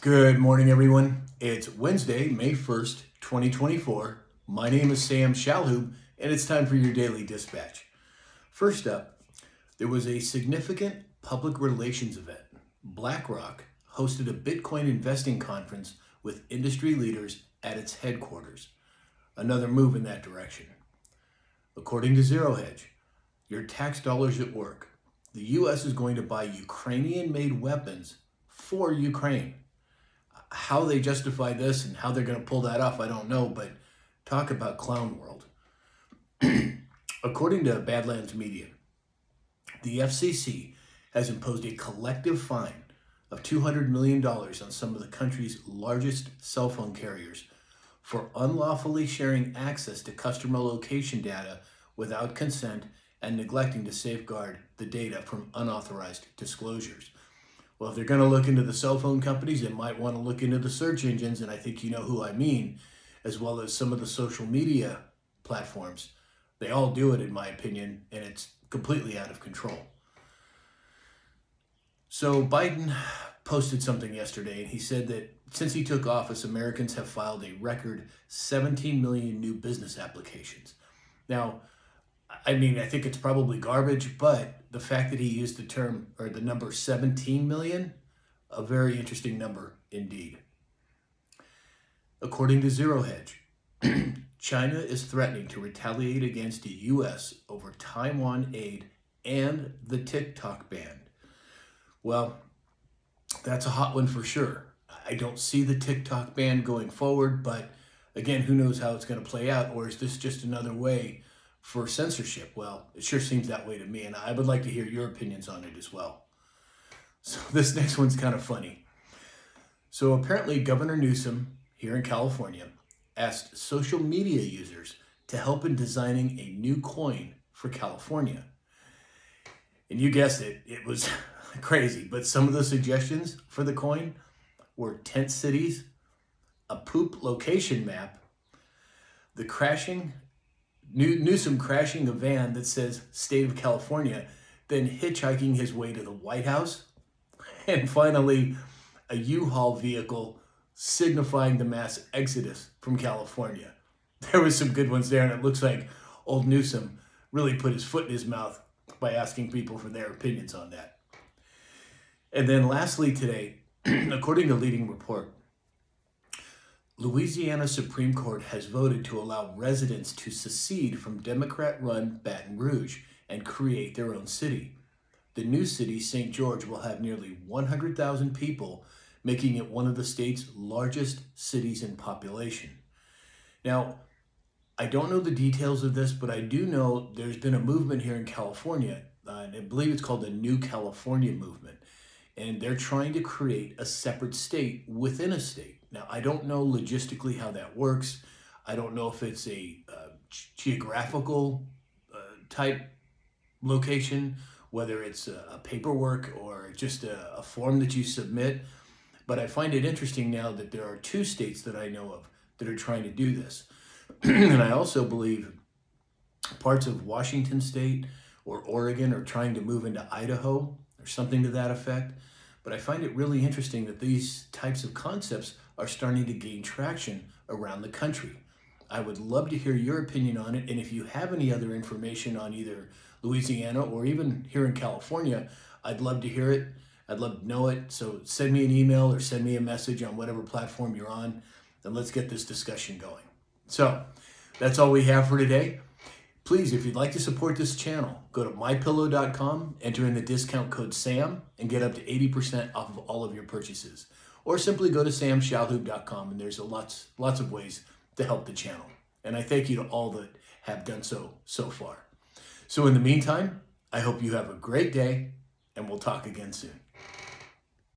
Good morning, everyone. It's Wednesday, May 1st, 2024. My name is Sam Shalhoub, and it's time for your daily dispatch. First up, there was a significant public relations event. BlackRock hosted a Bitcoin investing conference with industry leaders at its headquarters. Another move in that direction. According to Zero Hedge, your tax dollars at work. The U.S. is going to buy Ukrainian-made weapons for Ukraine. How they justify this and how they're going to pull that off, I don't know, but talk about clown world. According to Badlands Media, the FCC has imposed a collective fine of $200 million on some of the country's largest cell phone carriers for unlawfully sharing access to customer location data without consent and neglecting to safeguard the data from unauthorized disclosures. Well, if they're going to look into the cell phone companies, they might want to look into the search engines, and I think you know who I mean, as well as some of the social media platforms. They all do it, in my opinion, and it's completely out of control. So Biden posted something yesterday, and he said that since he took office, Americans have filed a record 17 million new business applications. Now, I mean, I think it's probably garbage, but the fact that he used the term or the number 17 million, a very interesting number indeed. According to Zero Hedge, China is threatening to retaliate against the U.S. over Taiwan aid and the TikTok ban. Well, that's a hot one for sure. I don't see the TikTok ban going forward, but again, who knows how it's going to play out, or is this just another way for censorship? Well, it sure seems that way to me, and I would like to hear your opinions on it as well. So this next one's kind of funny. So apparently Governor Newsom here in California asked social media users to help in designing a new coin for California. And you guessed it, it was crazy, but some of the suggestions for the coin were tent cities, a poop location map, the Newsom crashing a van that says State of California, then hitchhiking his way to the White House, and finally a U-Haul vehicle signifying the mass exodus from California. There was some good ones there, and it looks like old Newsom really put his foot in his mouth by asking people for their opinions on that. And then lastly today, according to Leading Report, Louisiana Supreme Court has voted to allow residents to secede from Democrat-run Baton Rouge and create their own city. The new city, St. George, will have nearly 100,000 people, making it one of the state's largest cities in population. Now, I don't know the details of this, but I do know there's been a movement here in California, and I believe it's called the New California Movement, and they're trying to create a separate state within a state. Now, I don't know logistically how that works. I don't know if it's a geographical type location, whether it's a paperwork or just a form that you submit. But I find it interesting now that there are two states that I know of that are trying to do this. And I also believe parts of Washington State or Oregon are trying to move into Idaho or something to that effect. But I find it really interesting that these types of concepts are starting to gain traction around the country. I would love to hear your opinion on it, and if you have any other information on either Louisiana or even here in California, I'd love to hear it. I'd love to know it. So send me an email or send me a message on whatever platform you're on, and let's get this discussion going. So that's all we have for today. Please, if you'd like to support this channel, go to mypillow.com, enter in the discount code SAM, and get up to 80% off of all of your purchases. Or simply go to samshalhoub.com, and there's lots of ways to help the channel. And I thank you to all that have done so far. So in the meantime, I hope you have a great day, and we'll talk again soon.